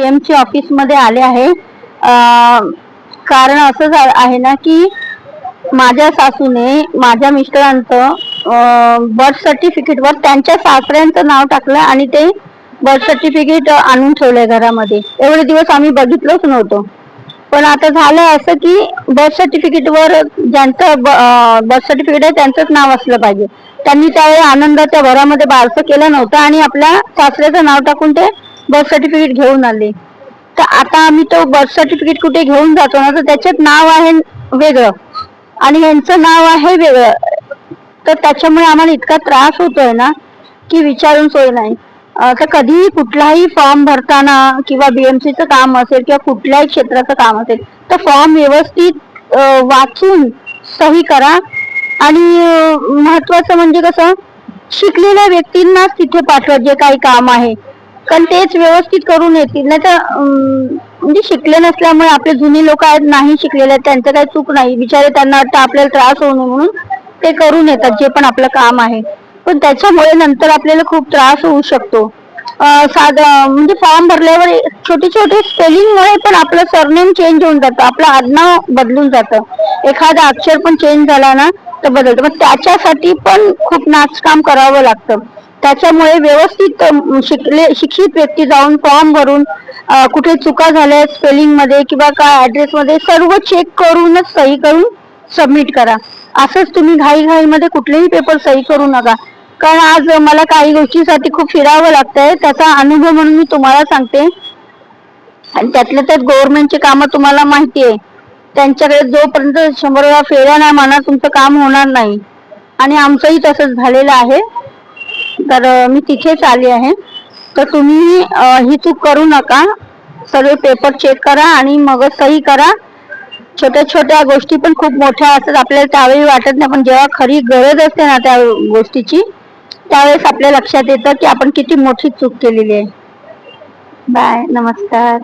BMC office मध्ये आले आहे. कारण असं आहे ना की माझ्या सासूने माझ्या मिस्टरांचं बर्थ सर्टिफिकेट वर त्यांच्या सासऱ्यांचं नाव टाकलं आणि ते बर्थ सर्टिफिकेट आणून ठेवलंय घरामध्ये. एवढे दिवस आम्ही बघितलंच नव्हतं. पण आता झालं असं की बर्थ सर्टिफिकेट वर ज्यांचं बर्थ सर्टिफिकेट आहे त्यांचंच नाव असलं पाहिजे. त्यांनी त्यावेळी आनंदाच्या भरामध्ये बारसं केलं नव्हतं आणि आपल्या सासऱ्याचं नाव टाकून ते बर्थ सर्टिफिकेट घेऊन आले. तर आता आम्ही तो बर्थ सर्टिफिकेट कुठे घेऊन जातो ना तर त्याच्यात नाव आहे वेगळं आणि यांचं नाव आहे वेगळं. तर त्याच्यामुळे आम्हाला इतका त्रास होतोय ना की विचारून सोय नाही. तर कधीही कुठलाही फॉर्म भरताना किंवा BMCचं काम असेल किंवा कुठल्याही क्षेत्राचं काम असेल तर फॉर्म व्यवस्थित वाचून सही करा. आणि महत्वाचं म्हणजे कसं शिकलेल्या व्यक्तींनाच तिथे पाठवा जे काही काम आहे, कारण तेच व्यवस्थित करून येतील. नाही तर म्हणजे शिकले नसल्यामुळे आपले जुनी लोक आहेत नाही शिकलेले त्यांचं काही चूक नाही, बिचारे त्यांना वाटतं आपल्याला त्रास होऊ नये म्हणून ते करून येतात जे पण आपलं काम आहे. पण त्याच्यामुळे नंतर आपल्याला खूप त्रास होऊ शकतो. साधं म्हणजे फॉर्म भरल्यावर छोटे छोटे स्पेलिंग मुळे पण आपलं सरनेम चेंज होऊन जातं, आपलं आडनाव बदलून जातं, एखादा अक्षर पण चेंज झाला ना तर बदलतं. मग त्याच्यासाठी पण खूप नाचकाम करावं लागतं. त्याच्यामुळे व्यवस्थित शिक्षित व्यक्ती जाऊन फॉर्म भरून कुठे चुका झाल्या स्पेलिंग मध्ये किंवा काय ऍड्रेस मध्ये सर्व चेक करूनच सही करून सबमिट करा. असंच तुम्ही घाईमध्ये कुठलेही पेपर सही करू नका. कारण आज मला काही गोष्टीसाठी खूप फिरावं लागतंय, त्याचा अनुभव म्हणून मी तुम्हाला सांगते. आणि त्यातल्या त्यात गव्हर्नमेंटची कामं तुम्हाला माहिती आहे, त्यांच्याकडे जोपर्यंत 100 वेळा फेऱ्या नाही मारणार तुमचं काम होणार नाही. आणि आमचंही तसंच झालेलं आहे. तर मी तिथेच आली आहे. तर तुम्ही ही चूक करू नका. सगळे पेपर चेक करा आणि मग सही करा. छोट्या छोट्या गोष्टी पण खूप मोठ्या असतात, आपल्याला त्यावेळी वाटत नाही, पण जेव्हा खरी गरज असते ना त्या गोष्टीची त्यावेळेस आपल्या लक्षात येतं की आपण किती मोठी चूक केलेली आहे. बाय, नमस्कार.